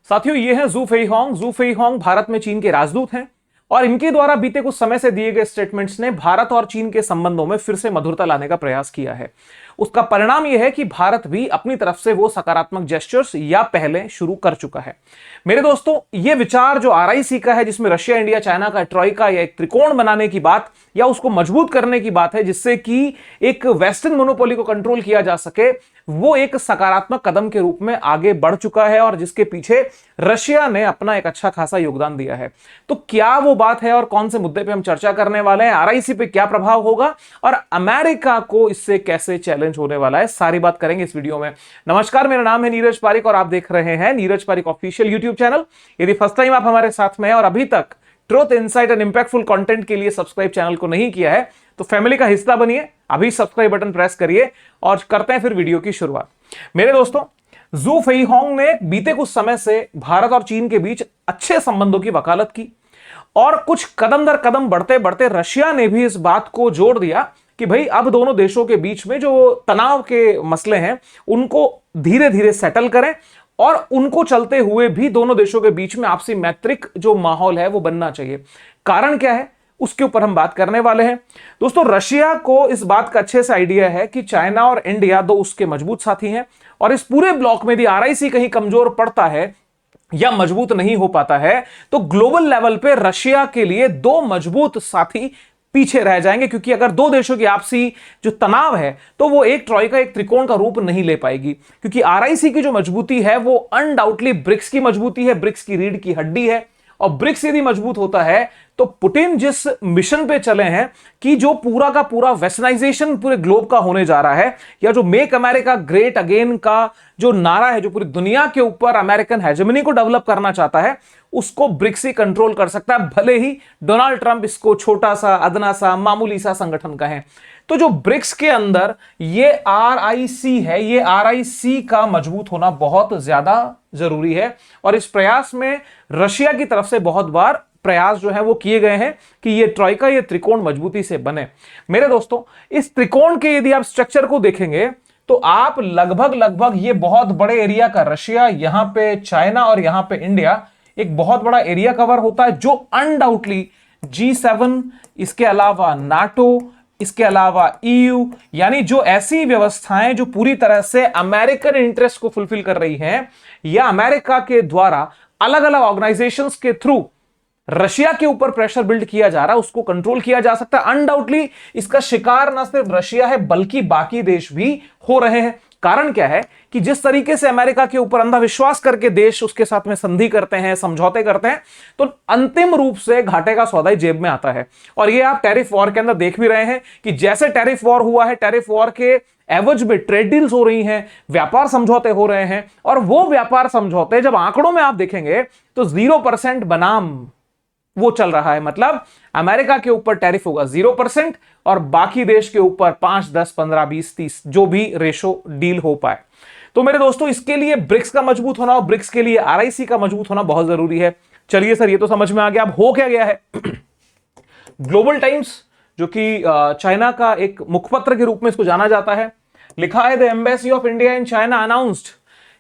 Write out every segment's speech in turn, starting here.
साथियों, ये हैं जू फेईहोंग। जू फेईहोंग भारत में चीन के राजदूत हैं और इनके द्वारा बीते कुछ समय से दिए गए स्टेटमेंट्स ने भारत और चीन के संबंधों में फिर से मधुरता लाने का प्रयास किया है। उसका परिणाम यह है कि भारत भी अपनी तरफ से वो सकारात्मक जेस्चर्स या पहले शुरू कर चुका है। मेरे दोस्तों, ये विचार जो आरआईसी का है, जिसमें रशिया, इंडिया, चाइना का ट्रॉइका या एक त्रिकोण बनाने की बात या उसको मजबूत करने की बात है, जिससे कि एक वेस्टर्न मोनोपोली को कंट्रोल किया जा सके, वो एक सकारात्मक कदम के रूप में आगे बढ़ चुका है और जिसके पीछे रशिया ने अपना एक अच्छा खासा योगदान दिया है। तो क्या वो बात है और कौन से मुद्दे पे हम चर्चा करने वाले हैं, आरआईसी पे क्या प्रभाव होगा और अमेरिका को इससे कैसे चैलेंज होने वाला है, सारी बात करेंगे इस वीडियो में। नमस्कार, मेरा नाम है नीरज पारिक और आप देख रहे हैं Neeraj Pareek official YouTube channel. यदि फर्स्ट टाइम आप हमारे साथ में हैं और अभी तक truth, insight and impactful content के लिए सब्सक्राइब चैनल को नहीं किया है तो फैमिली का हिस्सा बनिए। अभी सब्सक्राइब बटन प्रेस करिए और करते हैं फिर वीडियो की शुरुआत। मेरे दोस्तों, जू फेईहोंग ने बीते कुछ समय से भारत और चीन के बीच अच्छे संबंधों की वकालत की और कुछ कदम दर कदम बढ़ते बढ़ते रशिया ने भी इस बात को जोड़ दिया कि भाई अब दोनों देशों के बीच में जो तनाव के मसले हैं उनको धीरे धीरे सेटल करें और उनको चलते हुए भी दोनों देशों के बीच में आपसी मैत्रिक जो माहौल है वो बनना चाहिए। कारण क्या है, उसके ऊपर हम बात करने वाले हैं। दोस्तों, रशिया को इस बात का अच्छे से आइडिया है कि चाइना और इंडिया दो उसके मजबूत साथी हैं और इस पूरे ब्लॉक में यदि आरआईसी कहीं कमजोर पड़ता है या मजबूत नहीं हो पाता है तो ग्लोबल लेवल पे रशिया के लिए दो मजबूत साथी पीछे रह जाएंगे, क्योंकि अगर दो देशों की आपसी जो तनाव है तो वो एक ट्रॉइका, एक त्रिकोण का रूप नहीं ले पाएगी। क्योंकि आरआईसी की जो मजबूती है वो अनडाउटली ब्रिक्स की मजबूती है, ब्रिक्स की रीढ़ की हड्डी है। और ब्रिक्स यदि मजबूत होता है तो पुतिन जिस मिशन पे चले हैं कि जो पूरा का पूरा वेस्टर्नाइजेशन पूरे ग्लोब का होने जा रहा है, या जो मेक अमेरिका ग्रेट अगेन का जो नारा है, जो पूरी दुनिया के ऊपर अमेरिकन हेजेमनी को डेवलप करना चाहता है, उसको ब्रिक्स ही कंट्रोल कर सकता है, भले ही डोनाल्ड ट्रंप इसको छोटा सा, अदना सा, मामूली सा संगठन कहें। तो जो ब्रिक्स के अंदर ये आरआईसी है, ये आरआईसी का मजबूत होना बहुत ज्यादा जरूरी है और इस प्रयास में रशिया की तरफ से बहुत बार प्रयास जो है वो किए गए हैं कि ये ट्रॉइका, ये त्रिकोण मजबूती से बने। मेरे दोस्तों, इस त्रिकोण के यदि आप स्ट्रक्चर को देखेंगे तो आप लगभग ये बहुत बड़े एरिया का रशिया, यहां पे चाइना और यहां पे इंडिया, एक बहुत बड़ा एरिया कवर होता है जो अनडाउटली G7, इसके अलावा नाटो, इसके अलावा EU, यानी जो ऐसी व्यवस्थाएं जो पूरी तरह से अमेरिकन इंटरेस्ट को फुलफिल कर रही हैं या अमेरिका के द्वारा अलग अलग ऑर्गेनाइजेशंस के थ्रू रशिया के ऊपर प्रेशर बिल्ड किया जा रहा है, उसको कंट्रोल किया जा सकता है। अनडाउटली इसका शिकार ना सिर्फ रशिया है बल्कि बाकी देश भी हो रहे हैं। कारण क्या है कि जिस तरीके से अमेरिका के ऊपर अंधा विश्वास करके देश उसके साथ में संधि करते हैं, समझौते करते हैं, तो अंतिम रूप से घाटे का सौदा ही जेब में आता है। और ये आप टैरिफ वॉर के अंदर देख भी रहे हैं कि जैसे टैरिफ वॉर हुआ है, टैरिफ वॉर के एवज में ट्रेड डील्स हो रही हैं, व्यापार समझौते हो रहे हैं और वो व्यापार समझौते जब आंकड़ों में आप देखेंगे तो 0% बनाम वो चल रहा है। मतलब अमेरिका के ऊपर टैरिफ होगा 0% और बाकी देश के ऊपर 5, 10, 15, 20, 30 जो भी रेशो डील हो पाए। तो मेरे दोस्तों, इसके लिए ब्रिक्स का मजबूत होना और ब्रिक्स के लिए आरआईसी का मजबूत होना बहुत जरूरी है। चलिए सर, ये तो समझ में आ गया, अब हो क्या गया है। ग्लोबल टाइम्स, जो कि चाइना का एक मुखपत्र के रूप में इसको जाना जाता है, लिखा है the embassy of India in China announced.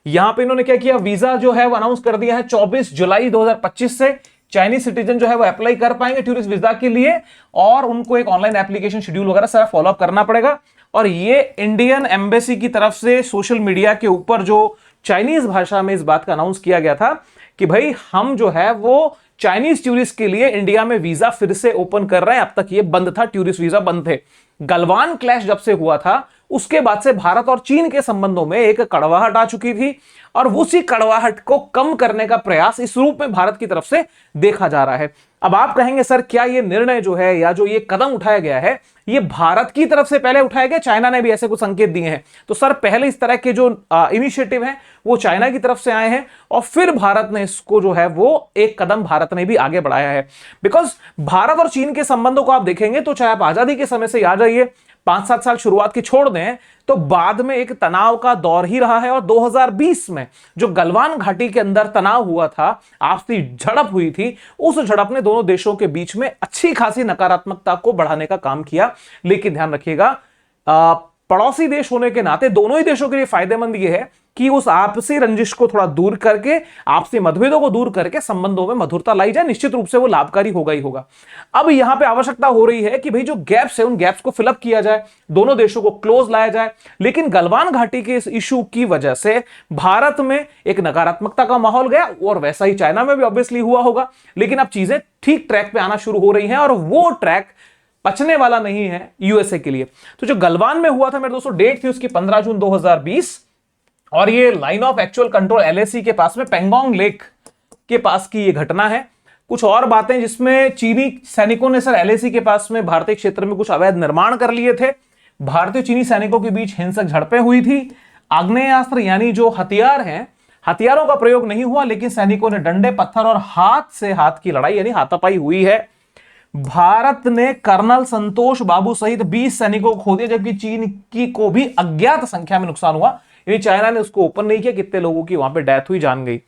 यहां पे इन्होंने क्या किया, वीजा जो है वो अनाउंस कर दिया है 24 जुलाई 2025 से चाइनीज सिटीजन जो है वो अप्लाई कर पाएंगे टूरिस्ट वीजा के लिए और उनको एक ऑनलाइन एप्लीकेशन शेड्यूल वगैरह सारा फॉलोअप करना पड़ेगा। और ये इंडियन एम्बेसी की तरफ से सोशल मीडिया के ऊपर जो चाइनीज भाषा में इस बात का अनाउंस किया गया था कि भाई हम जो है वो चाइनीज टूरिस्ट के लिए इंडिया में वीजा फिर से ओपन कर रहे हैं। अब तक ये बंद था, टूरिस्ट वीजा बंद थे। गलवान क्लैश जब से हुआ था उसके बाद से भारत और चीन के संबंधों में एक कड़वाहट आ चुकी थी और उसी कड़वाहट को कम करने का प्रयास इस रूप में भारत की तरफ से देखा जा रहा है। अब आप कहेंगे सर, क्या ये निर्णय जो है या जो ये कदम उठाया गया है ये भारत की तरफ से पहले उठाया गया, चाइना ने भी ऐसे कुछ संकेत दिए हैं? तो सर, पहले इस तरह के जो इनिशिएटिव हैं वो चाइना की तरफ से आए हैं और फिर भारत ने इसको जो है वो एक कदम भारत ने भी आगे बढ़ाया है। बिकॉज भारत और चीन के संबंधों को आप देखेंगे तो चाहे आप आजादी के समय से आ जाइए, 5-7 साल शुरुआत की छोड़ दें तो बाद में एक तनाव का दौर ही रहा है। और 2020 में जो गलवान घाटी के अंदर तनाव हुआ था, आपसी झड़प हुई थी, उस झड़प ने दोनों देशों के बीच में अच्छी खासी नकारात्मकता को बढ़ाने का काम किया। लेकिन ध्यान रखिएगा, पड़ोसी देश होने के नाते दोनों ही देशों के लिए फायदेमंद यह है कि उस आपसी रंजिश को थोड़ा दूर करके, आपसी मतभेदों को दूर करके संबंधों में मधुरता लाई जाए। निश्चित रूप से वो लाभकारी होगा ही होगा। अब यहां पे आवश्यकता हो रही है कि भाई जो गैप्स है उन गैप्स को फिलअप किया जाए, दोनों देशों को क्लोज लाया जाए। लेकिन गलवान घाटी के इस इशू की वजह से भारत में एक नकारात्मकता का माहौल गया, और वैसा ही चाइना में भी ऑब्वियसली हुआ होगा। लेकिन अब चीजें ठीक ट्रैक पे आना शुरू हो रही हैं, और वो ट्रैक पचने वाला नहीं है यूएसए के लिए। तो जो गलवान में हुआ था मेरे दोस्तों, डेट थी उसकी 15 जून 2020, और ये line of actual control LAC के पास में पेंगोंग लेक के पास की ये घटना है। कुछ और बातें जिसमें चीनी सैनिकों ने सर एलएसी के पास में भारतीय क्षेत्र में कुछ अवैध निर्माण कर लिए थे। भारतीय चीनी सैनिकों के बीच हिंसक झड़पें हुई थी। आग्नेयास्त्र यानी जो हथियार हैं, हथियारों का प्रयोग नहीं हुआ, लेकिन सैनिकों ने डंडे, पत्थर और हाथ से हाथ की लड़ाई यानी हाथापाई हुई है। भारत ने कर्नल संतोष बाबू सहित 20 सैनिकों को खो दिया, जबकि चीन की को भी अज्ञात संख्या में नुकसान हुआ। यानी चाइना ने उसको ओपन नहीं किया कितने लोगों की वहां पे डेथ हुई, जान गई।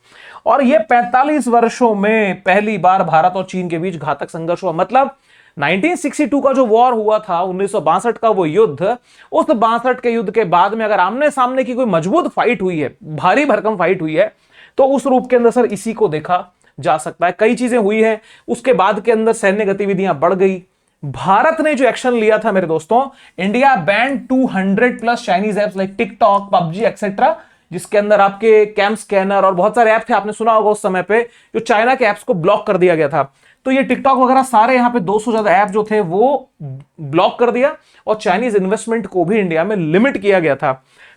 और ये 45 वर्षों में पहली बार भारत और चीन के बीच घातक संघर्ष हुआ। मतलब 1962 का जो वॉर हुआ था, 1962 का वो युद्ध, उस 62 के युद्ध के बाद में अगर आमने सामने की कोई मजबूत फाइट हुई है, भारी भरकम फाइट हुई है, तो उस रूप के अंदर सर इसी को देखा जा सकता है। कई चीजें हुई है, उसके बाद के अंदर सैन्य गतिविधियां बढ़ गई। भारत ने जो एक्शन लिया था मेरे दोस्तों, India band 200 plus Chinese apps like TikTok, PUBG etcetera, जिसके अंदर आपके कैम स्कैनर और बहुत सारे ऐप थे, आपने सुना होगा उस समय पे, जो चाइना के ऐप्स को ब्लॉक कर दिया गया था। तो ये टिकटॉक वगैरह सारे यहां पे 200 ज्यादा ऐप जो थे वो ब्लॉक कर दिया, और चाइनीज इन्वेस्टमेंट को भी इंडिया में लिमिट किया गया था।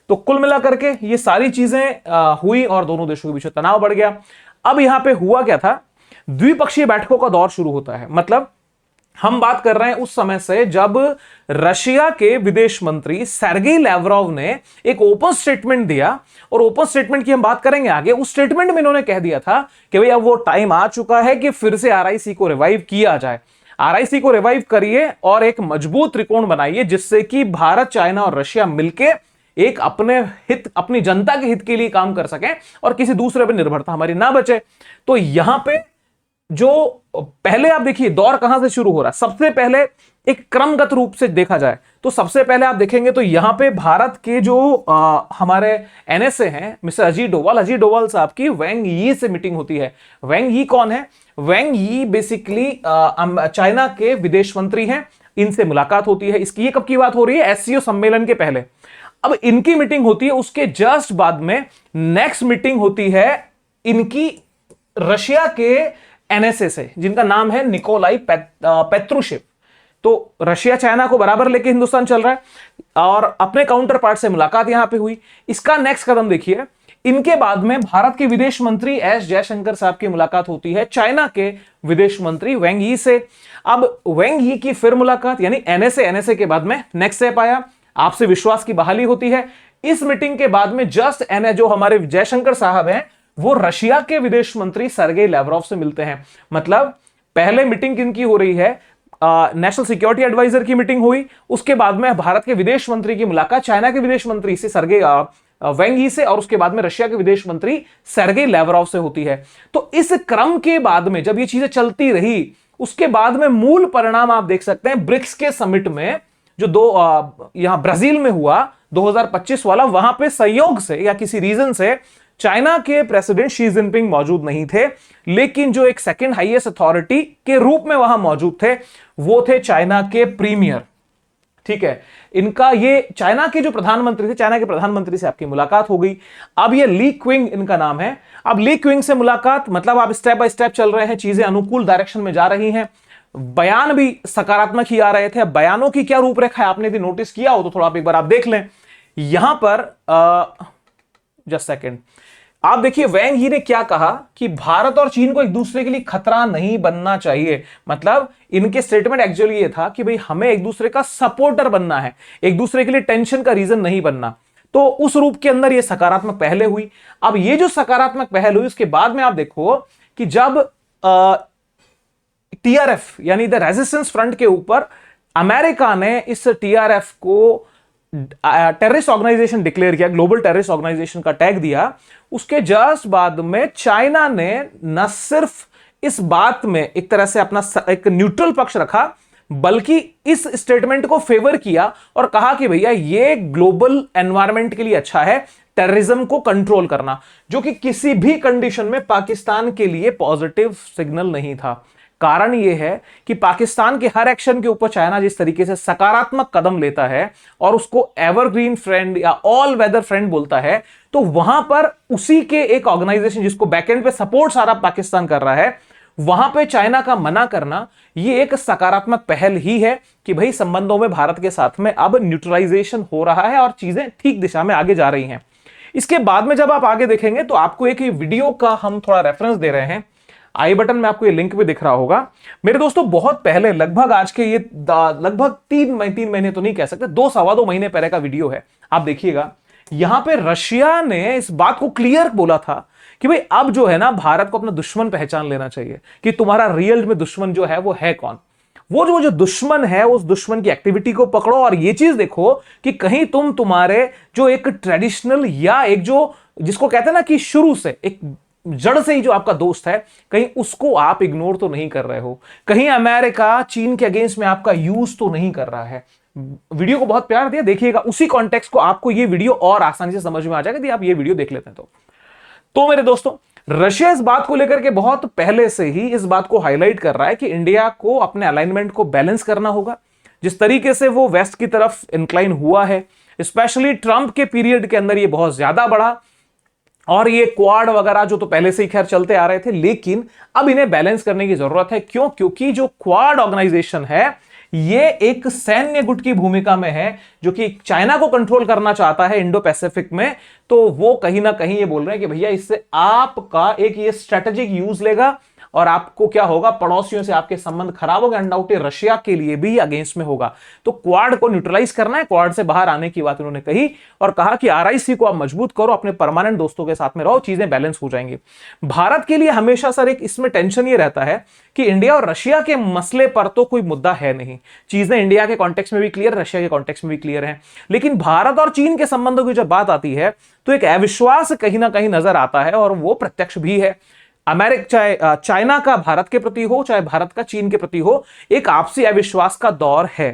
तो कुल मिलाकर के ये सारी चीजें हुई और दोनों देशों के बीच तनाव बढ़ गया। अब यहां पे हुआ क्या था, द्विपक्षीय बैठकों का दौर शुरू होता है। मतलब हम बात कर रहे हैं उस समय से जब रशिया के विदेश मंत्री सर्गेई लैवरोव ने एक ओपन स्टेटमेंट दिया, और ओपन स्टेटमेंट की हम बात करेंगे आगे। उस स्टेटमेंट में इन्होंने कह दिया था कि भाई अब वो टाइम आ चुका है कि फिर से आरआईसी को रिवाइव किया जाए। आरआईसी को रिवाइव करिए और एक मजबूत त्रिकोण बनाइए, जिससे कि भारत, चाइना और रशिया मिलके एक अपने हित, अपनी जनता के हित के लिए काम कर सकें और किसी दूसरे पर निर्भरता हमारी ना बचे। तो यहां पे जो पहले आप देखिए दौर कहां से शुरू हो रहा है। सबसे पहले एक क्रमगत रूप से देखा जाए तो सबसे पहले आप देखेंगे तो यहां पे भारत के जो हमारे एनएसए हैं, मिस्टर अजीत डोवाल साहब की वैंग यी से मीटिंग होती है। वैंग यी कौन है? वैंग यी बेसिकली चाइना के विदेश मंत्री हैं। इनसे मुलाकात होती है। इसकी ये कब की बात हो रही है? एससीओ सम्मेलन के पहले। अब इनकी मीटिंग होती है, उसके जस्ट बाद में नेक्स्ट मीटिंग होती है इनकी रशिया के एनएसए से, जिनका नाम है निकोलाई पेत्रुशेव। तो रशिया चाइना को बराबर लेके हिंदुस्तान चल रहा है और अपने काउंटर पार्ट से मुलाकात यहां पे हुई। इसका नेक्स्ट कदम देखिए, इनके बाद में भारत के विदेश मंत्री एस जयशंकर साहब की मुलाकात होती है चाइना के विदेश मंत्री वैंग यी से। अब वैंग यी की फिर मुलाकात, यानी एनएसए के बाद में नेक्स्ट स्टेप आया, आपसे विश्वास की बहाली होती है। इस मीटिंग के बाद में जस्ट जो हमारे जयशंकर साहब हैं वो रशिया के विदेश मंत्री सर्गेई लैवरोव से मिलते हैं। मतलब पहले मीटिंग किनकी हो रही है? नेशनल सिक्योरिटी एडवाइजर की मीटिंग हुई, उसके बाद में भारत के विदेश मंत्री की मुलाकात चाइना के विदेश मंत्री से सर्गेई वैंग यी से, और उसके बाद में रशिया के विदेश मंत्री सर्गेई लैवरोव से होती है। तो इस क्रम के बाद में जब ये चीजें चलती रही, उसके बाद में मूल परिणाम आप देख सकते हैं ब्रिक्स के समिट में, जो यहां ब्राजील में हुआ 2025 वाला। वहां पे संयोग से या किसी रीजन से चाइना के प्रेसिडेंट शी जिनपिंग मौजूद नहीं थे, लेकिन जो एक सेकंड हाईएस्ट अथॉरिटी के रूप में वहां मौजूद थे वो थे चाइना के प्रीमियर। ठीक है, इनका ये चाइना के जो प्रधानमंत्री थे, चाइना के प्रधानमंत्री से आपकी मुलाकात हो गई। अब ये ली क्विंग इनका नाम है। अब ली क्विंग से मुलाकात, मतलब आप स्टेप बाय स्टेप चल रहे हैं, चीजें अनुकूल डायरेक्शन में जा रही हैं, बयान भी सकारात्मक ही आ रहे थे। अब बयानों की क्या रूपरेखा है, आपने भी नोटिस किया हो तो थोड़ा एक बार आप देख लें। यहां पर जस्ट सेकंड, आप देखिए वैंग यी ने क्या कहा कि भारत और चीन को एक दूसरे के लिए खतरा नहीं बनना चाहिए। मतलब इनके स्टेटमेंट एक्चुअली ये था कि भाई हमें एक दूसरे का सपोर्टर बनना है, एक दूसरे के लिए टेंशन का रीजन नहीं बनना। तो उस रूप के अंदर ये सकारात्मक पहले हुई। अब ये जो सकारात्मक पहल हुई, उसके बाद में आप देखो कि जब टीआरएफ यानी द रेजिस्टेंस फ्रंट के ऊपर अमेरिका ने इस टीआरएफ को टेररिस्ट ऑर्गेनाइजेशन डिक्लेयर किया, ग्लोबल टेररिस्ट ऑर्गेनाइजेशन का टैग दिया, उसके जस्ट बाद में चाइना ने न सिर्फ इस बात में एक तरह से अपना एक न्यूट्रल पक्ष रखा, बल्कि इस स्टेटमेंट को फेवर किया और कहा कि भैया ये ग्लोबल एनवायरनमेंट के लिए अच्छा है टेररिज्म को कंट्रोल करना, जो कि किसी भी कंडीशन में पाकिस्तान के लिए पॉजिटिव सिग्नल नहीं था। कारण यह है कि पाकिस्तान के हर एक्शन के ऊपर चाइना जिस तरीके से सकारात्मक कदम लेता है और उसको एवरग्रीन फ्रेंड या ऑल वेदर फ्रेंड बोलता है, तो वहां पर उसी के एक ऑर्गेनाइजेशन जिसको बैकएंड पे सपोर्ट सारा पाकिस्तान कर रहा है, वहां पे चाइना का मना करना ये एक सकारात्मक पहल ही है कि भाई संबंधों में भारत के साथ में अब न्यूट्रलाइजेशन हो रहा है और चीजें ठीक दिशा में आगे जा रही हैं। इसके बाद में जब आप आगे देखेंगे तो आपको एक वीडियो का हम थोड़ा रेफरेंस दे रहे हैं, आई बटन में आपको ये लिंक भी दिख रहा होगा। मेरे दोस्तों बहुत पहले, लगभग आज के ये लगभग 3 महीने तो नहीं कह सकते, 2-2.25 महीने पहले का वीडियो है। आप देखिएगा यहां पे रशिया ने इस बात को क्लियर बोला था कि भाई अब जो है ना भारत को अपना दुश्मन पहचान लेना चाहिए कि तुम्हारा रियल में दुश्मन जो है वो है कौन। वो जो दुश्मन है उस दुश्मन की एक्टिविटी को पकड़ो और ये चीज देखो कि कहीं तुम्हारे जो एक ट्रेडिशनल या एक जो जिसको कहते हैं ना कि शुरू से एक जड़ से ही जो आपका दोस्त है, कहीं उसको आप इग्नोर तो नहीं कर रहे हो, कहीं अमेरिका चीन के अगेंस्ट में आपका यूज तो नहीं कर रहा है। वीडियो को बहुत प्यार दिया, देखिएगा उसी कॉन्टेक्स्ट को आपको ये वीडियो और आसानी से समझ में आ जाएगा यदि आप ये वीडियो देख लेते हैं तो मेरे दोस्तों रशिया इस बात को लेकर के बहुत पहले से ही इस बात को हाईलाइट कर रहा है कि इंडिया को अपने अलाइनमेंट को बैलेंस करना होगा। जिस तरीके से वो वेस्ट की तरफ इंक्लाइन हुआ है, स्पेशली ट्रंप के पीरियड के अंदर ये बहुत ज्यादा बढ़ा और ये क्वाड वगैरह जो तो पहले से ही खैर चलते आ रहे थे, लेकिन अब इन्हें बैलेंस करने की जरूरत है। क्यों? क्योंकि जो क्वाड ऑर्गेनाइजेशन है ये एक सैन्य गुट की भूमिका में है जो कि चाइना को कंट्रोल करना चाहता है इंडो पैसिफिक में। तो वो कहीं ना कहीं ये बोल रहे हैं कि भैया इससे आपका एक ये स्ट्रेटेजिक यूज लेगा और आपको क्या होगा, पड़ोसियों से आपके संबंध खराब होंगे, अनडाउटेड रशिया के लिए भी अगेंस्ट में होगा। तो क्वाड को न्यूट्रलाइज करना है, क्वाड से बाहर आने की बात उन्होंने कही और कहा कि आरआईसी को आप मजबूत करो, अपने परमानेंट दोस्तों के साथ में रहो, चीजें बैलेंस हो जाएंगी। भारत के लिए हमेशा सर एक इसमें टेंशन ये रहता है कि इंडिया और रशिया के मसले पर तो कोई मुद्दा है नहीं, चीजें इंडिया के कॉन्टेक्स्ट में भी क्लियर, रशिया के कॉन्टेक्स्ट में भी क्लियर है, लेकिन भारत और चीन के संबंधों की जब बात आती है तो एक अविश्वास कहीं ना कहीं नजर आता है और वो प्रत्यक्ष भी है। अमेरिका चाहे चाइना का भारत के प्रति हो, चाहे भारत का चीन के प्रति हो, एक आपसी अविश्वास का दौर है।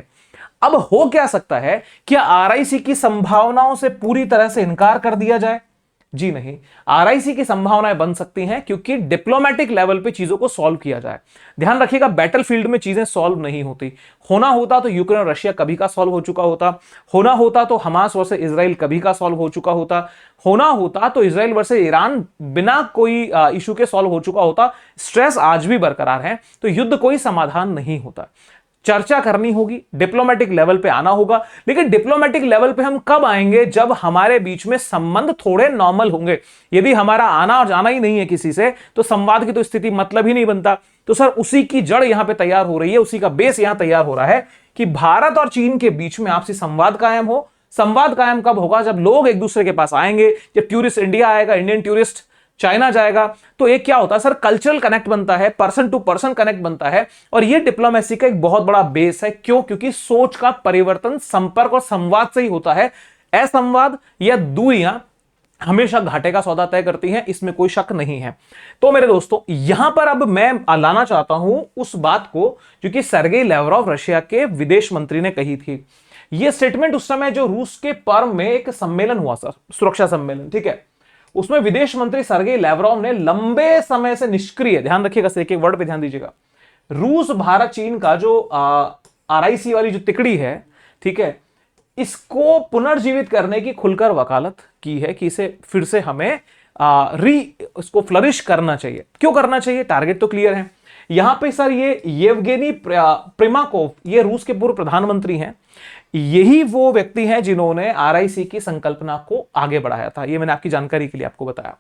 अब हो क्या सकता है, क्या आरआईसी की संभावनाओं से पूरी तरह से इनकार कर दिया जाए? जी नहीं, आरआईसी की संभावनाएं बन सकती हैं क्योंकि डिप्लोमेटिक लेवल पे चीजों को सॉल्व किया जाए। ध्यान रखिएगा बैटलफील्ड में चीजें सॉल्व नहीं होती। होना होता तो यूक्रेन और रशिया कभी का सॉल्व हो चुका होता, होना होता तो हमास वर्सेस इजराइल कभी का सॉल्व हो चुका होता, होना होता तो इजराइल वर्सेस ईरान बिना कोई इशू के सॉल्व हो चुका होता। स्ट्रेस आज भी बरकरार है, तो युद्ध कोई समाधान नहीं होता। चर्चा करनी होगी, डिप्लोमेटिक लेवल पे आना होगा, लेकिन डिप्लोमेटिक लेवल पे हम कब आएंगे? जब हमारे बीच में संबंध थोड़े नॉर्मल होंगे। यदि हमारा आना और जाना ही नहीं है किसी से, तो संवाद की तो स्थिति मतलब ही नहीं बनता। तो सर उसी की जड़ यहां पे तैयार हो रही है, उसी का बेस यहां तैयार हो रहा है कि भारत और चीन के बीच में आपसी संवाद कायम हो। संवाद कायम कब होगा? जब लोग एक दूसरे के पास आएंगे, जब टूरिस्ट इंडिया आएगा, इंडियन टूरिस्ट चाइना जाएगा, तो एक क्या होता है सर, कल्चरल कनेक्ट बनता है, पर्सन टू पर्सन कनेक्ट बनता है और ये डिप्लोमेसी का एक बहुत बड़ा बेस है। क्यों? क्योंकि सोच का परिवर्तन संपर्क और संवाद से ही होता है। असंवाद या दूरियां हमेशा घाटे का सौदा तय करती हैं, इसमें कोई शक नहीं है। तो मेरे दोस्तों यहां पर अब मैं लाना चाहता हूं उस बात को जो कि सर्गेई लैवरोव रशिया के विदेश मंत्री ने कही थी। यह स्टेटमेंट उस समय जो रूस के पर्म में एक सम्मेलन हुआ सर, सुरक्षा सम्मेलन, ठीक है, उसमें विदेश मंत्री सर्गेई लैवरोव ने लंबे समय से निष्क्रिय, ध्यान रखिएगा एक एक वर्ड पे ध्यान दीजिएगा, रूस भारत चीन का जो आरआईसी वाली जो तिकड़ी है, ठीक है, इसको पुनर्जीवित करने की खुलकर वकालत की है कि इसे फिर से हमें इसको फ्लरिश करना चाहिए। क्यों करना चाहिए? टारगेट तो क्लियर है। यहां पे सर ये येवगेनी प्रिमाकोव, ये रूस के पूर्व प्रधानमंत्री हैं, यही वो व्यक्ति हैं जिन्होंने आरआईसी की संकल्पना को आगे बढ़ाया था। ये मैंने आपकी जानकारी के लिए आपको बताया।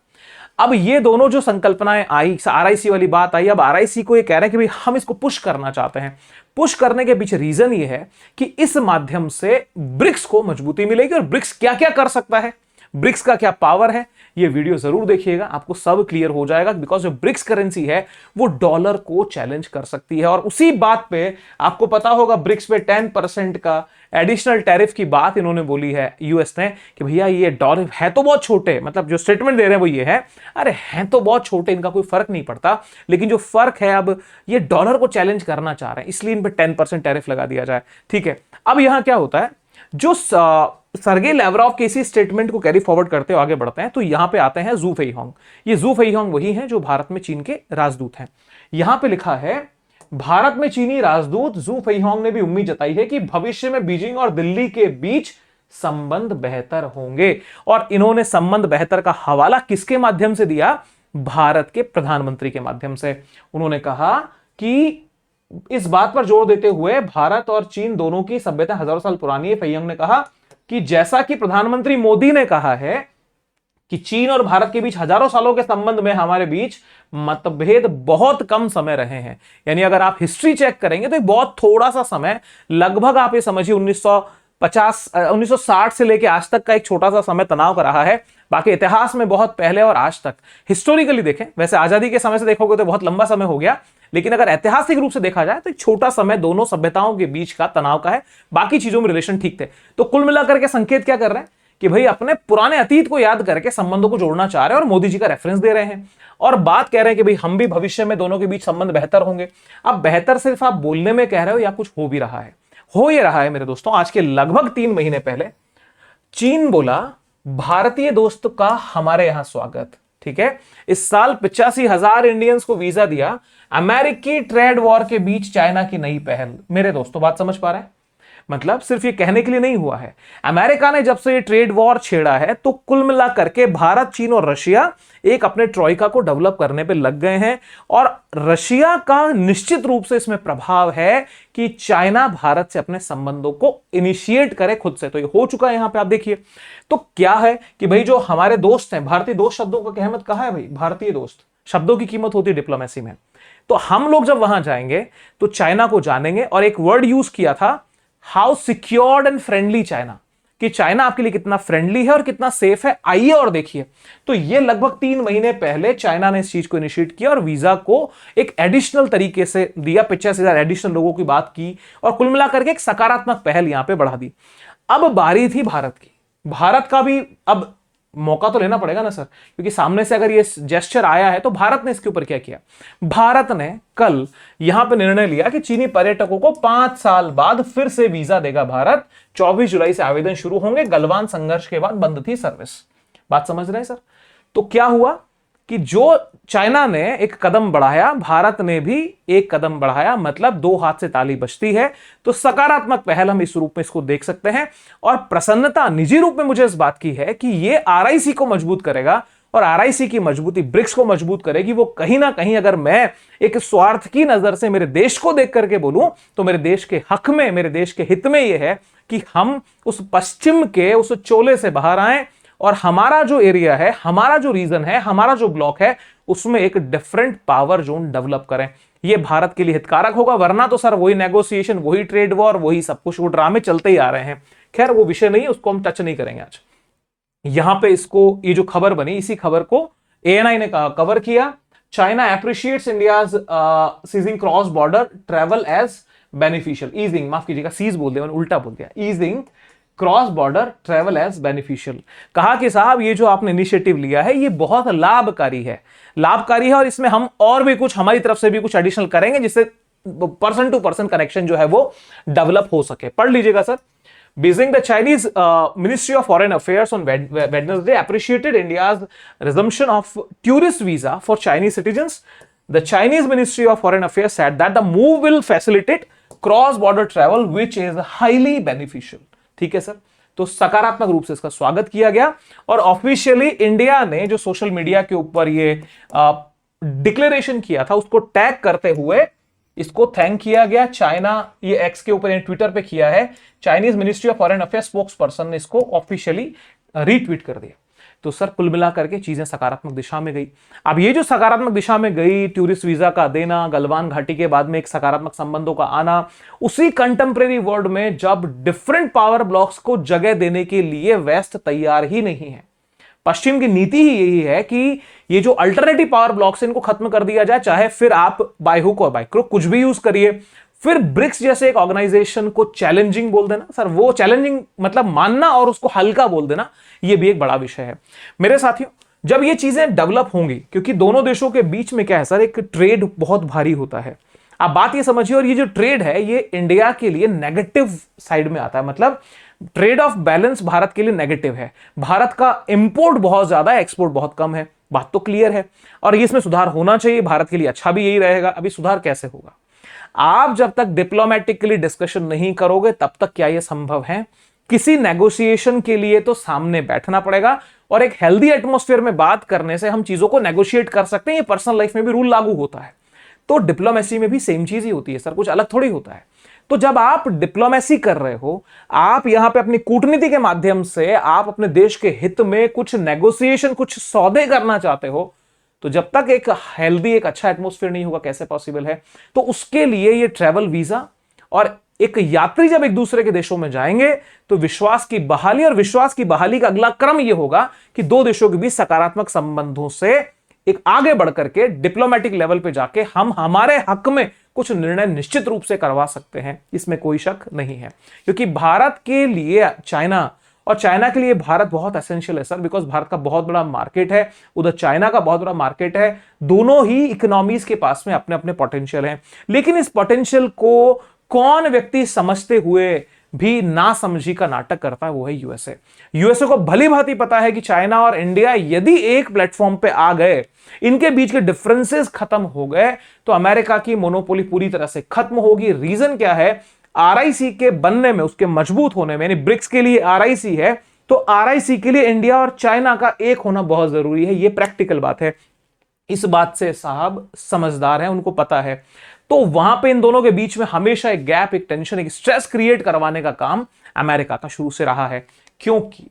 अब ये दोनों जो संकल्पनाएं आई, आरआईसी वाली बात आई, अब आरआईसी को ये कह रहे हैं कि भाई हम इसको पुश करना चाहते हैं। पुश करने के पीछे रीजन ये है कि इस माध्यम से ब्रिक्स को मजबूती मिलेगी और ब्रिक्स क्या क्या कर सकता है ब्रिक्स का क्या पावर है, ये वीडियो जरूर देखिएगा, आपको सब क्लियर हो जाएगा। बिकॉज जो ब्रिक्स करेंसी है वो डॉलर को चैलेंज कर सकती है। और उसी बात पे आपको पता होगा, ब्रिक्स पे 10% का एडिशनल टैरिफ की बात इन्होंने बोली है यूएस ने, कि भैया ये डॉलर है तो बहुत छोटे, मतलब जो स्टेटमेंट दे रहे हैं वो ये है, अरे हैं तो बहुत छोटे, इनका कोई फर्क नहीं पड़ता, लेकिन जो फर्क है अब ये डॉलर को चैलेंज करना चाह रहे हैं, इसलिए इन पे 10% टैरिफ लगा दिया जाए। ठीक है, अब यहां क्या होता है, जो सरगे लैवरॉव के इसी स्टेटमेंट को कैरी फॉरवर्ड करते हुए आगे बढ़ते हैं, तो यहां पे आते हैं जू फेईहोंग। ये जू फेईहोंग वही हैं जो भारत में चीन के राजदूत हैं। यहां पे लिखा है, भारत में चीनी राजदूत जू फेईहोंग ने भी उम्मीद जताई है कि भविष्य में बीजिंग और दिल्ली के बीच संबंध बेहतर होंगे। और इन्होंने संबंध बेहतर का हवाला किसके माध्यम से दिया, भारत के प्रधानमंत्री के माध्यम से। उन्होंने कहा कि इस बात पर जोर देते हुए, भारत और चीन दोनों की सभ्यता हजारों साल पुरानी है, फेईहोंग ने कहा कि जैसा कि प्रधानमंत्री मोदी ने कहा है कि चीन और भारत के बीच हजारों सालों के संबंध में हमारे बीच मतभेद बहुत कम समय रहे हैं। यानी अगर आप हिस्ट्री चेक करेंगे तो बहुत थोड़ा सा समय, लगभग आप ये समझिए 1960 से लेके आज तक का एक छोटा सा समय तनाव का रहा है। बाकी इतिहास में बहुत पहले और आज तक हिस्टोरिकली देखें, वैसे आजादी के समय से देखोगे तो बहुत लंबा समय हो गया, लेकिन अगर ऐतिहासिक रूप से देखा जाए तो एक छोटा समय दोनों सभ्यताओं के बीच का तनाव का है, बाकी चीजों में रिलेशन ठीक थे। तो कुल मिलाकर के संकेत क्या कर रहे हैं कि भाई अपने पुराने अतीत को याद करके संबंधों को जोड़ना चाह रहे हैं और मोदी जी का रेफरेंस दे रहे हैं और बात कह रहे हैं कि भाई हम भी भविष्य में दोनों के बीच संबंध बेहतर होंगे। अब बेहतर सिर्फ आप बोलने में कह रहे हो या कुछ हो भी रहा है? हो ये रहा है मेरे दोस्तों। आज के लगभग 3 महीने पहले चीन बोला, भारतीय दोस्त का हमारे यहां स्वागत। ठीक है, इस साल 85,000 इंडियंस को वीजा दिया। अमेरिकी ट्रेड वॉर के बीच चाइना की नई पहल। मेरे दोस्तों बात समझ पा रहे हैं? मतलब सिर्फ ये कहने के लिए नहीं हुआ है, अमेरिका ने जब से ये ट्रेड वॉर छेड़ा है तो कुल मिला करके भारत, चीन और रशिया एक अपने ट्रॉइका को डेवलप करने पे लग गए हैं। और रशिया का निश्चित रूप से इसमें प्रभाव है कि चाइना भारत से अपने संबंधों को इनिशिएट करे खुद से। तो ये हो चुका है यहां पे आप देखिए। तो क्या है कि भाई जो हमारे दोस्त हैं, भारतीय दोस्त शब्दों का अहमियत कहा है भाई, भारतीय दोस्त शब्दों की कीमत होती है डिप्लोमेसी में। तो हम लोग जब वहां जाएंगे तो चाइना को जानेंगे। और एक वर्ड यूज किया था, how secured and friendly China, कि चाइना आपके लिए कितना फ्रेंडली है और कितना सेफ है, आइए और देखिए। तो ये लगभग 3 महीने पहले चाइना ने इस चीज को इनिशिएट किया और वीजा को एक एडिशनल तरीके से दिया। 85,000 एडिशनल लोगों की बात की और कुल मिलाकर के एक सकारात्मक पहल यहां पे बढ़ा दी। अब बारी थी भारत की। भारत का भी अब मौका तो लेना पड़ेगा ना सर, क्योंकि सामने से अगर ये जेस्चर आया है तो भारत ने इसके ऊपर क्या किया। भारत ने कल यहां पे निर्णय लिया कि चीनी पर्यटकों को 5 साल बाद फिर से वीजा देगा भारत। 24 जुलाई से आवेदन शुरू होंगे। गलवान संघर्ष के बाद बंद थी सर्विस। बात समझ रहे हैं सर? तो क्या हुआ कि जो चाइना ने एक कदम बढ़ाया, भारत ने भी एक कदम बढ़ाया, मतलब 2 हाथ से ताली बजती है। तो सकारात्मक पहल हम इस रूप में इसको देख सकते हैं। और प्रसन्नता निजी रूप में मुझे इस बात की है कि ये आरआईसी को मजबूत करेगा और आरआईसी की मजबूती ब्रिक्स को मजबूत करेगी। वो कहीं ना कहीं, अगर मैं एक स्वार्थ की नजर से मेरे देश को देख करके बोलूं तो मेरे देश के हक में, मेरे देश के हित में यह है कि हम उस पश्चिम के उस चोले से बाहर आए और हमारा जो एरिया है, हमारा जो रीजन है, हमारा जो ब्लॉक है, उसमें एक डिफरेंट पावर जोन डेवलप करें। यह भारत के लिए हितकारक होगा। वरना तो सर वही नेगोशिएशन, वही ट्रेड वॉर, वही सब कुछ, वो ड्रामे चलते ही आ रहे हैं। खैर वो विषय नहीं है, उसको हम टच नहीं करेंगे आज। यहां पे इसको, ये जो खबर बनी, इसी खबर को एएनआई ने कवर किया। China appreciates India's seizing cross border travel as beneficial. Easing, माफ कीजिएगा, सीज बोल दिया, उल्टा बोल दिया, easing cross border travel as beneficial. कहा कि साहब ये जो आपने इनिशिएटिव लिया है ये बहुत लाभकारी है, लाभकारी है, और इसमें हम और भी कुछ, हमारी तरफ से भी कुछ एडिशनल करेंगे जिससे पर्सन टू पर्सन कनेक्शन जो है वो डेवलप हो सके। पढ़ लीजिएगा sir. Beijing, the Chinese Ministry of Foreign Affairs on Wednesday appreciated India's resumption of tourist visa for Chinese citizens. The Chinese Ministry of Foreign Affairs said that the move will facilitate cross-border travel, which is highly beneficial. ठीक है sir, तो सकारात्मक रूप से इसका स्वागत किया गया। और ऑफिशियली इंडिया ने जो सोशल मीडिया के ऊपर ये डिक्लेरेशन किया था उसको टैग करते हुए इसको थैंक किया गया। चाइना, ये एक्स के ऊपर, ट्विटर पे किया है, Chinese ministry of foreign affairs spokes person ने इसको ऑफिशियली रीट्वीट कर दिया। तो सर कुल मिलाकर के चीजें सकारात्मक दिशा में गई। अब ये जो सकारात्मक दिशा में गई, टूरिस्ट वीजा का देना, गलवान घाटी के बाद में एक सकारात्मक संबंधों का आना, उसी कंटेम्प्रेरी वर्ल्ड में जब डिफरेंट पावर ब्लॉक्स को जगह देने के लिए वेस्ट तैयार ही नहीं है, पश्चिम की नीति ही यही है कि ये जो अल्टरनेटिव पावर ब्लॉक्स है इनको खत्म कर दिया जाए, चाहे फिर आप बाय हुक और बाय क्रुक कुछ भी यूज करिए। फिर ब्रिक्स जैसे एक ऑर्गेनाइजेशन को चैलेंजिंग बोल देना, सर वो चैलेंजिंग मतलब मानना और उसको हल्का बोल देना, ये भी एक बड़ा विषय है मेरे साथियों। जब ये चीजें डेवलप होंगी, क्योंकि दोनों देशों के बीच में क्या है सर, एक ट्रेड बहुत भारी होता है, आप बात ये समझिए। और ये जो ट्रेड है ये इंडिया के लिए नेगेटिव साइड में आता है, मतलब ट्रेड ऑफ बैलेंस भारत के लिए नेगेटिव है। भारत का इंपोर्ट बहुत ज्यादा है, एक्सपोर्ट बहुत कम है, बात तो क्लियर है। और इसमें सुधार होना चाहिए, भारत के लिए अच्छा भी यही रहेगा। अभी सुधार कैसे होगा? आप जब तक डिप्लोमेटिकली डिस्कशन नहीं करोगे तब तक क्या यह संभव है? किसी नेगोशिएशन के लिए तो सामने बैठना पड़ेगा, और एक हेल्दी एटमॉस्फेयर में बात करने से हम चीजों को नेगोशिएट कर सकते हैं। ये पर्सनल लाइफ में भी रूल लागू होता है, तो डिप्लोमेसी में भी सेम चीज ही होती है सर, कुछ अलग थोड़ी होता है। तो जब आप डिप्लोमेसी कर रहे हो, आप यहां पे अपनी कूटनीति के माध्यम से आप अपने देश के हित में कुछ नेगोशिएशन, कुछ सौदे करना चाहते हो, तो जब तक एक हेल्दी, एक अच्छा एटमॉस्फेयर नहीं होगा कैसे पॉसिबल है? तो उसके लिए ये ट्रैवल वीजा और एक यात्री जब एक दूसरे के देशों में जाएंगे तो विश्वास की बहाली, और विश्वास की बहाली का अगला क्रम यह होगा कि दो देशों के बीच सकारात्मक संबंधों से एक आगे बढ़कर के डिप्लोमेटिक लेवल पे जाके हम हमारे हक में कुछ निर्णय निश्चित रूप से करवा सकते हैं, इसमें कोई शक नहीं है। क्योंकि भारत के लिए चाइना और चाइना के लिए भारत बहुत एसेंशियल है सर, बिकॉज भारत का बहुत बड़ा मार्केट है, उधर चाइना का बहुत बड़ा मार्केट है। दोनों ही इकोनॉमीज के पास में अपने अपने पोटेंशियल हैं, लेकिन इस पोटेंशियल को कौन व्यक्ति समझते हुए भी ना समझी का नाटक करता है, वो है यूएसए। यूएसए को भली भांति पता है कि चाइना और इंडिया यदि एक प्लेटफॉर्म पे आ गए, इनके बीच के डिफरेंसेस खत्म हो गए, तो अमेरिका की मोनोपोली पूरी तरह से खत्म होगी। रीजन क्या है? आरआईसी के बनने में, उसके मजबूत होने में, यानी ब्रिक्स के लिए आरआईसी है, तो आरआईसी के लिए इंडिया और चाइना का एक होना बहुत जरूरी है। यह प्रैक्टिकल बात है, इस बात से साहब समझदार है, उनको पता है। तो वहां पे इन दोनों के बीच में हमेशा एक गैप, एक टेंशन, एक स्ट्रेस क्रिएट करवाने का काम अमेरिका का शुरू से रहा है। क्योंकि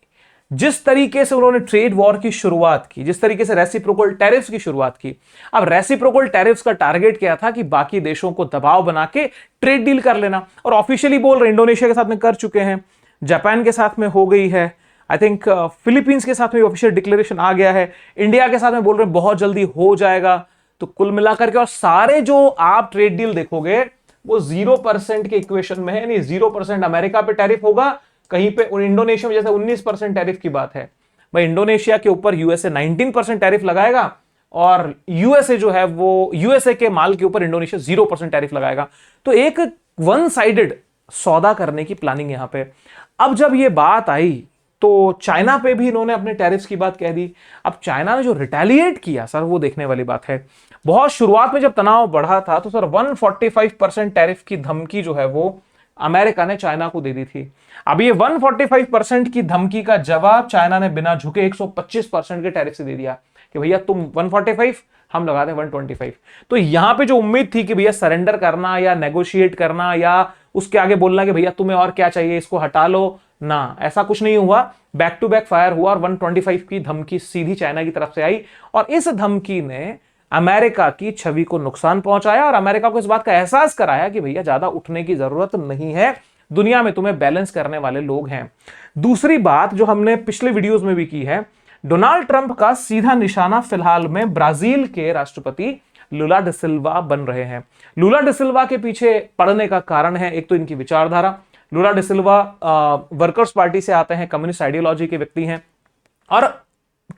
जिस तरीके से उन्होंने ट्रेड वॉर की शुरुआत की, जिस तरीके से रेसिप्रोकल टैरिफ्स की शुरुआत की, अब रेसिप्रोकल टैरिफ्स का टारगेट क्या था कि बाकी देशों को दबाव बना के ट्रेड डील कर लेना। और ऑफिशियली बोल रहे, इंडोनेशिया के साथ में कर चुके हैं, जापान के साथ में हो गई है, आई थिंक फिलीपींस के साथ में ऑफिशियल डिक्लेरेशन आ गया है, इंडिया के साथ में बोल रहे हैं बहुत जल्दी हो जाएगा। तो कुल मिलाकर के और सारे जो आप ट्रेड डील देखोगे वो 0% के इक्वेशन में है, यानी 0% अमेरिका पे टैरिफ होगा, कहीं पे इंडोनेशिया में जैसे 19% टैरिफ की बात है, भाई इंडोनेशिया के ऊपर यूएसए 19% टैरिफ लगाएगा, और यूएसए जो है वो यूएसए के माल के ऊपर इंडोनेशिया 0% टैरिफ लगाएगा। तो एक वन साइडेड सौदा करने की प्लानिंग यहां पे। अब जब ये बात आई तो चाइना पे भी इन्होंने अपने टैरिफ्स की बात कह दी। अब चाइना ने जो रिटेलिएट किया सर, वो देखने वाली बात है। बहुत शुरुआत में जब तनाव बढ़ा था तो सर 145% टैरिफ की धमकी जो है वो अमेरिका ने चाइना को दे दी थी। अब ये 145% की धमकी का जवाब चाइना ने बिना झुके 125% के टैरिफ से दे दिया कि भैया तुम 145, हम लगा दें 125। तो यहां पे जो उम्मीद थी कि भैया सरेंडर करना या नेगोशिएट करना या उसके आगे बोलना कि भैया तुम्हें और क्या चाहिए, इसको हटा लो, ना, ऐसा कुछ नहीं हुआ। बैक टू बैक फायर हुआ और 125 की धमकी सीधी चाइना की तरफ से आई, और इस धमकी ने अमेरिका की छवि को नुकसान पहुंचाया और अमेरिका को इस बात का एहसास कराया कि भैया ज्यादा उठने की जरूरत नहीं है, दुनिया में तुम्हें बैलेंस करने वाले लोग हैं। दूसरी बात जो हमने पिछले वीडियोस में भी की है, डोनाल्ड ट्रंप का सीधा निशाना फिलहाल में ब्राजील के राष्ट्रपति लुला डी सिल्वा बन रहे हैं। लुला डी सिल्वा के पीछे पड़ने का कारण है एक तो इनकी विचारधारा। लुला डी सिल्वा वर्कर्स पार्टी से आते हैं, कम्युनिस्ट आइडियोलॉजी के व्यक्ति हैं, और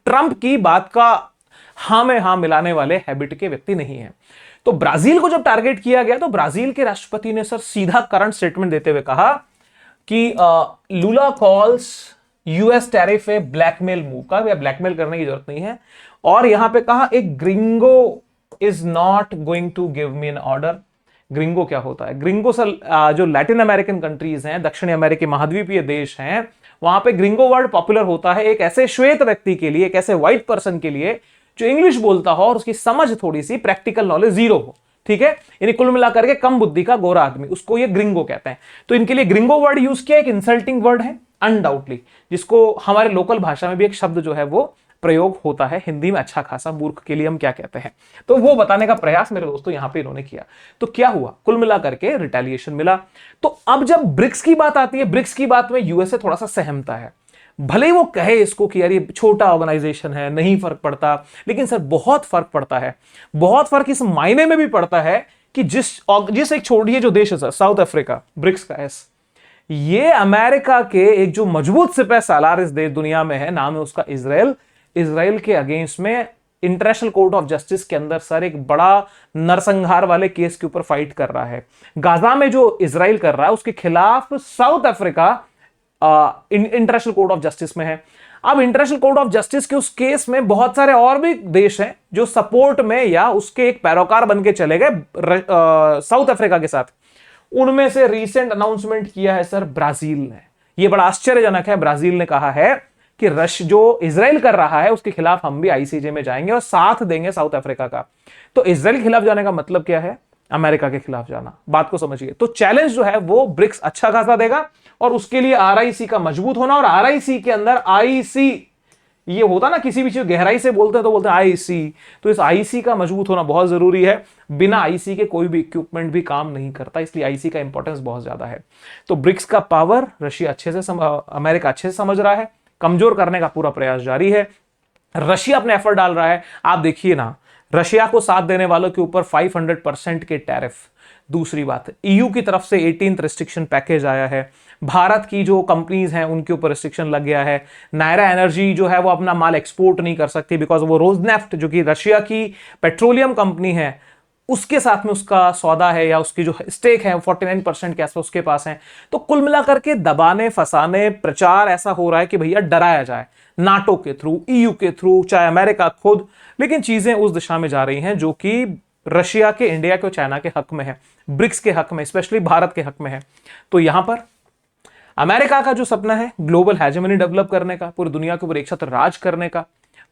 ट्रंप की बात का हां में हां मिलाने वाले हैबिट के व्यक्ति नहीं है। तो ब्राजील को जब टारगेट किया गया तो ब्राजील के राष्ट्रपति ने सर सीधा करंट स्टेटमेंट देते हुए कहा कि लुला कॉल्स यूएस टैरिफ ए ब्लैकमेल मूव, का ब्लैकमेल करने की जरूरत नहीं है। और यहां पे कहा एक gringo is not going to give me an order. Gringo क्या होता है? ग्रिंगो सर जो लैटिन अमेरिकन कंट्रीज हैं, दक्षिण अमेरिकी महाद्वीपीय देश हैं, वहां पे ग्रिंगो वर्ड पॉपुलर होता है एक ऐसे श्वेत व्यक्ति के लिए, एक ऐसे व्हाइट पर्सन के लिए जो इंग्लिश बोलता हो और उसकी समझ थोड़ी सी, प्रैक्टिकल नॉलेज जीरो हो, ठीक है, यानी कुल मिलाकर के कम बुद्धि का गोरा आदमी, उसको ये ग्रिंगो कहते हैं। तो इनके लिए ग्रिंगो वर्ड यूज किया, एक इंसल्टिंग वर्ड है अनडाउटली, जिसको हमारे लोकल भाषा में भी एक शब्द जो है वो प्रयोग होता है हिंदी में अच्छा खासा, मूर्ख के लिए हम क्या कहते हैं, तो वो बताने का प्रयास मेरे दोस्तों यहां पे इन्होंने किया। तो क्या हुआ? कुल मिलाकर के रिटेलिएशन मिला। तो अब जब ब्रिक्स की बात आती है, ब्रिक्स की बात में यूएसए थोड़ा सा सहमता है। भले ही वो कहे इसको कि यार ये छोटा ऑर्गेनाइजेशन है, नहीं फर्क पड़ता, लेकिन सर बहुत फर्क पड़ता है। बहुत फर्क इस मायने में भी पड़ता है कि जिस एक छोड़िए जो देश है सर, साउथ अफ्रीका, ब्रिक्स का एस, ये अमेरिका के एक जो मजबूत सिपह सालार इस देश दुनिया में है, नाम है उसका इजराइल। इजराइल के अगेंस्ट में इंटरनेशनल कोर्ट ऑफ जस्टिस के अंदर सर एक बड़ा नरसंहार वाले केस के ऊपर फाइट कर रहा है। गाजा में जो इजराइल कर रहा है उसके खिलाफ south Africa international court of justice में है। अब इंटरनेशनल कोर्ट ऑफ जस्टिस के उस केस में बहुत सारे और भी देश हैं जो सपोर्ट में या उसके एक पैरोकार बन के चले गए साउथ अफ्रीका के साथ। उनमें से रीसेंट अनाउंसमेंट किया है सर ब्राजील ने। यह बड़ा आश्चर्यजनक है। ब्राजील ने कहा है कि जो इजराइल कर रहा है उसके खिलाफ हम भी आईसीजे में जाएंगे और साथ देंगे साउथ अफ्रीका का। तो इजराइल के खिलाफ जाने का मतलब क्या है? अमेरिका के खिलाफ जाना। बात को समझिए। तो चैलेंज जो है वो ब्रिक्स अच्छा खासा देगा और उसके लिए आरआईसी का मजबूत होना, और आरआईसी के अंदर आईसी, ये होता ना किसी भी चीज गहराई से बोलते हैं तो बोलते हैं आईसी, तो इस आईसी का मजबूत होना बहुत जरूरी है। बिना आईसी के कोई भी इक्विपमेंट भी काम नहीं करता, इसलिए आईसी का इंपॉर्टेंस बहुत ज्यादा है। तो ब्रिक्स का पावर रशिया अच्छे से अमेरिका अच्छे से समझ रहा है, कमजोर करने का पूरा प्रयास जारी है। रशिया अपने एफर्ट डाल रहा है। आप देखिए ना, रशिया को साथ देने वालों के ऊपर 500% के टैरिफ। दूसरी बात, ईयू की तरफ से 18th रिस्ट्रिक्शन पैकेज आया है। भारत की जो कंपनीज हैं उनके ऊपर रिस्ट्रिक्शन लग गया है। नायरा एनर्जी जो है वो अपना माल एक्सपोर्ट नहीं कर सकती बिकॉज वो रोजनेफ्ट जो कि रशिया की पेट्रोलियम कंपनी है उसके साथ में उसका सौदा है या उसकी जो स्टेक है 49% के आसपास उसके पास है। तो कुल मिलाकर के दबाने, फंसाने, प्रचार ऐसा हो रहा है कि भैया डराया जाए नाटो के थ्रू, ईयू के थ्रू, चाहे अमेरिका खुद। लेकिन चीजें उस दिशा में जा रही हैं जो कि रशिया के, इंडिया के और चाइना के हक में है, ब्रिक्स के हक में, स्पेशली भारत के हक में है। तो यहां पर अमेरिका का जो सपना है ग्लोबल हेजेमनी डेवलप करने का, पूरी दुनिया के ऊपर एक साथ राज करने का,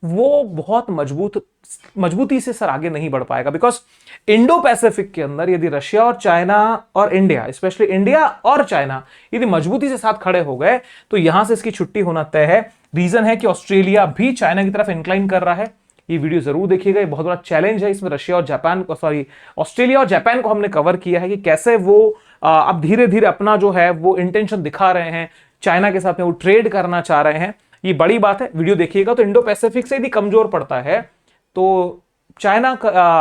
वो बहुत मजबूती से सर आगे नहीं बढ़ पाएगा। बिकॉज इंडो पैसिफिक के अंदर यदि रशिया और चाइना और इंडिया, स्पेशली इंडिया और चाइना यदि मजबूती से साथ खड़े हो गए तो यहां से इसकी छुट्टी होना तय है। रीजन है कि ऑस्ट्रेलिया भी चाइना की तरफ इंक्लाइन कर रहा है। ये वीडियो जरूर देखिएगा, ये बहुत बड़ा चैलेंज है। इसमें रशिया और जापान को, ऑस्ट्रेलिया और जापान को हमने कवर किया है कि कैसे वो अब धीरे धीरे अपना जो है वो इंटेंशन दिखा रहे हैं, चाइना के साथ में वो ट्रेड करना चाह रहे हैं। ये बड़ी बात है, वीडियो देखिएगा। तो इंडो पैसिफिक से यदि कमजोर पड़ता है तो चाइना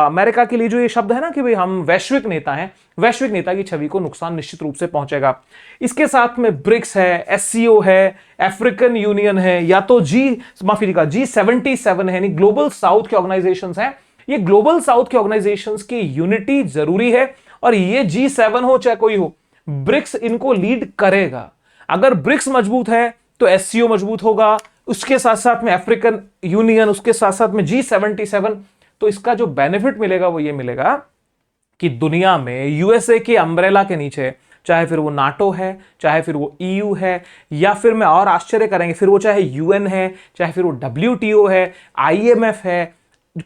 अमेरिका के लिए जो ये शब्द है ना कि भाई हम वैश्विक नेता हैं, वैश्विक नेता की छवि को नुकसान निश्चित रूप से पहुंचेगा। इसके साथ में ब्रिक्स है, एससीओ है, अफ्रीकन यूनियन है, या तो G77 है, यानी ग्लोबल साउथ के ऑर्गेनाइजेशंस हैं। ये ग्लोबल साउथ के ऑर्गेनाइजेशंस की यूनिटी जरूरी है और ये G7 हो चाहे कोई हो, ब्रिक्स इनको लीड करेगा। अगर ब्रिक्स मजबूत है तो एससीओ मजबूत होगा, उसके साथ साथ में अफ्रीकन यूनियन, उसके साथ साथ में G77। तो इसका जो बेनिफिट मिलेगा वो ये मिलेगा कि दुनिया में यूएसए के अम्ब्रेला के नीचे, चाहे फिर वो नाटो है, चाहे फिर वो ईयू है, या फिर मैं और आश्चर्य करेंगे फिर वो चाहे यूएन है, चाहे फिर वो डब्ल्यूटीओ है, आईएमएफ है,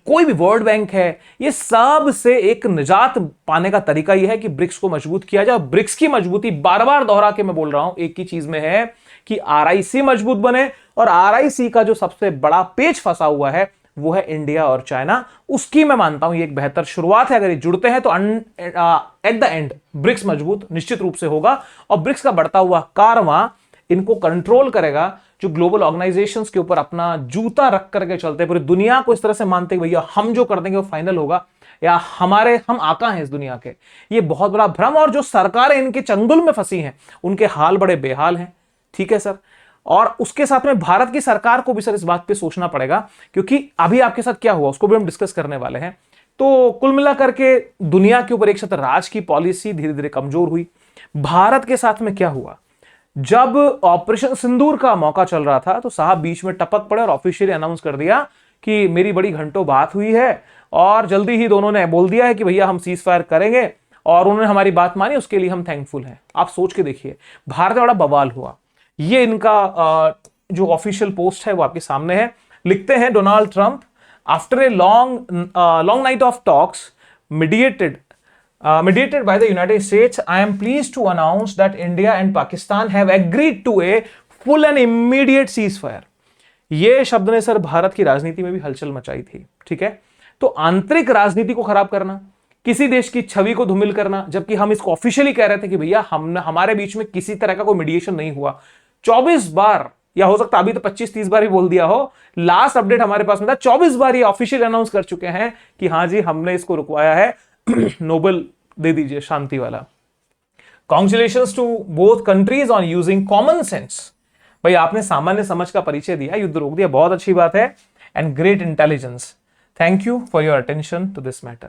कोई भी वर्ल्ड बैंक है, ये सब से एक निजात पाने का तरीका यह है कि ब्रिक्स को मजबूत किया जाए। ब्रिक्स की मजबूती बार बार दोहरा के मैं बोल रहा हूं एक ही चीज में है कि आरआईसी मजबूत बने, और आरआईसी का जो सबसे बड़ा पेच फंसा हुआ है वो है इंडिया और चाइना। उसकी मैं मानता हूं ये एक बेहतर शुरुआत है। अगर ये जुड़ते हैं तो एट द एंड ब्रिक्स मजबूत निश्चित रूप से होगा, और ब्रिक्स का बढ़ता हुआ कारवां इनको कंट्रोल करेगा जो ग्लोबल ऑर्गेनाइजेशंस के ऊपर अपना जूता रख करके चलते हैं, पूरी दुनिया को इस तरह से मानते हैं भैया हम जो कर देंगे वो फाइनल होगा, या हम आका हैं इस दुनिया के। ये बहुत बड़ा भ्रम, और जो सरकारें इनके चंगुल में फंसी हैं उनके हाल बड़े बेहाल हैं। ठीक है सर। और उसके साथ में भारत की सरकार को भी सर इस बात पे सोचना पड़ेगा, क्योंकि अभी आपके साथ क्या हुआ उसको भी हम डिस्कस करने वाले हैं। तो कुल मिलाकर के दुनिया के ऊपर एक साथ राज की पॉलिसी धीरे धीरे कमजोर हुई। भारत के साथ में क्या हुआ, जब ऑपरेशन सिंदूर का मौका चल रहा था तो साहब बीच में टपक पड़े और ऑफिशियली अनाउंस कर दिया कि मेरी बड़ी घंटों बात हुई है, और जल्दी ही दोनों ने बोल दिया है कि भैया हम सीज फायर करेंगे, और उन्होंने हमारी बात मानी, उसके लिए हम थैंकफुल हैं। आप सोच के देखिए, भारत में बड़ा बवाल हुआ। ये इनका जो ऑफिशियल पोस्ट है वो आपके सामने है। लिखते हैं Donald Trump, after a long night of talks mediated by the United States, I am pleased to announce that India and Pakistan have agreed to a full and immediate ceasefire। ये शब्द ने सर भारत की राजनीति में भी हलचल मचाई थी। ठीक है। तो आंतरिक राजनीति को खराब करना, किसी देश की छवि को धूमिल करना, जबकि हम इसको ऑफिशियली कह रहे थे कि भैया हमारे बीच में किसी तरह का कोई मीडिएशन नहीं हुआ। 24 बार या हो सकता है अभी तो 25-30 बार ही बोल दिया हो, लास्ट अपडेट हमारे पास में था 24 बार ये ऑफिशियल अनाउंस कर चुके हैं कि हाँ जी हमने इसको रुकवाया है, नोबेल दे दीजिए शांति वाला। Congratulations to both countries on using common sense. भाई आपने सामान्य समझ का परिचय दिया, युद्ध रोक दिया, बहुत अच्छी बात है, and great intelligence, thank you for your attention to this matter.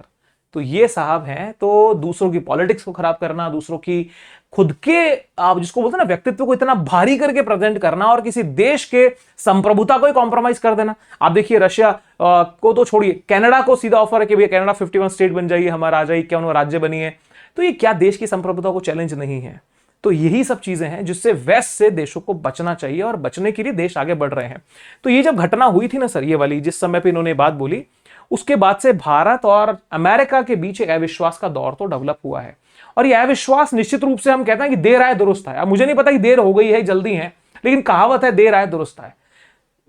तो ये साहब हैं तो दूसरों की पॉलिटिक्स को खराब करना, दूसरों की खुद के आप जिसको बोलते हैं ना व्यक्तित्व को इतना भारी करके प्रेजेंट करना और किसी देश के संप्रभुता को ही कॉम्प्रोमाइज कर देना। आप देखिए रशिया को तो छोड़िए, कनाडा को सीधा ऑफर है कि भैया कनाडा 51 स्टेट बन जाइए, हमारा आ जाइए, क्या उन्होंने राज्य बनी है। तो ये क्या देश की संप्रभुता को चैलेंज नहीं है? तो यही सब चीजें हैं जिससे वेस्ट से देशों को बचना चाहिए और बचने के लिए देश आगे बढ़ रहे हैं। तो ये जब घटना हुई थी ना सर, ये वाली जिस समय पे इन्होंने बात बोली, उसके बाद से भारत और अमेरिका के बीच अविश्वास का दौर तो डेवलप हुआ है। और ये अविश्वास निश्चित रूप से हम कहते हैं कि देर आए दुरुस्त आए। अब मुझे नहीं पता कि देर हो गई है जल्दी है, लेकिन कहावत है देर आए दुरुस्त आए।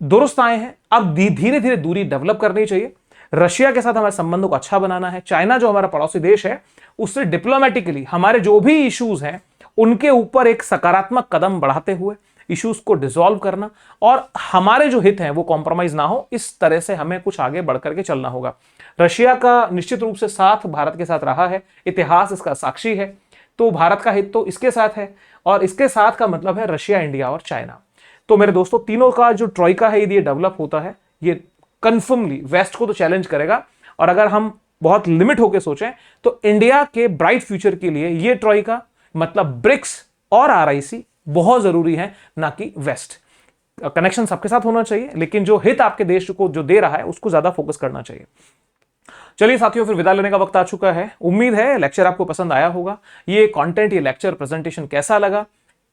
दुरुस्त आए हैं, अब धीरे धीरे दूरी डेवलप करनी चाहिए। रशिया के साथ हमारे संबंधों को अच्छा बनाना है। चाइना जो हमारा पड़ोसी देश है, उससे डिप्लोमेटिकली हमारे जो भी इश्यूज हैं उनके ऊपर एक सकारात्मक कदम बढ़ाते हुए इश्यूज को डिसॉल्व करना, और हमारे जो हित हैं वो कॉम्प्रोमाइज ना हो, इस तरह से हमें कुछ आगे बढ़कर के चलना होगा। रशिया का निश्चित रूप से साथ भारत के साथ रहा है, इतिहास इसका साक्षी है। तो भारत का हित तो इसके साथ है, और इसके साथ का मतलब है रशिया, इंडिया और चाइना। तो मेरे दोस्तों तीनों का जो ट्रॉइका है यदि ये डेवलप होता है, ये कंफर्मली वेस्ट को तो चैलेंज करेगा। और अगर हम बहुत लिमिट होकर सोचें तो इंडिया के ब्राइट फ्यूचर के लिए ये ट्रॉइका मतलब ब्रिक्स और आरआईसी बहुत जरूरी है, ना कि वेस्ट। कनेक्शन सबके साथ होना चाहिए, लेकिन जो हित आपके देश को जो दे रहा है उसको ज्यादा फोकस करना चाहिए। चलिए साथियों, फिर विदा लेने का वक्त आ चुका है। उम्मीद है लेक्चर आपको पसंद आया होगा। ये कंटेंट, ये लेक्चर प्रेजेंटेशन कैसा लगा?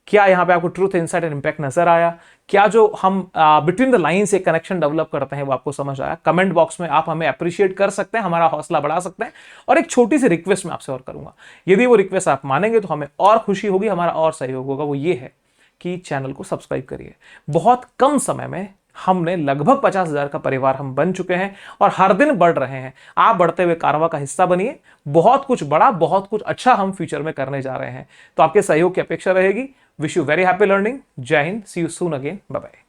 क्या यहां पे आपको ट्रूथ, इंसाइट एंड इंपैक्ट नजर आया? क्या जो हम बिटवीन द लाइंस एक कनेक्शन डेवलप करते हैं वो आपको समझ आया? कमेंट बॉक्स में आप हमें अप्रिशिएट कर सकते हैं, हमारा हौसला बढ़ा सकते हैं। और एक छोटी सी रिक्वेस्ट मैं आपसे और करूंगा, यदि वो रिक्वेस्ट आप मानेंगे तो हमें और खुशी होगी, हमारा और सहयोग होगा। वो ये है कि चैनल को सब्सक्राइब करिए। बहुत कम समय में हमने लगभग 50,000 का परिवार हम बन चुके हैं और हर दिन बढ़ रहे हैं। आप बढ़ते हुए कारवां का हिस्सा बनिए। बहुत कुछ बड़ा, बहुत कुछ अच्छा हम फ्यूचर में करने जा रहे हैं। तो आपके सहयोग की अपेक्षा रहेगी। Wish you very happy learning. Jai Hind, see you soon again, bye bye.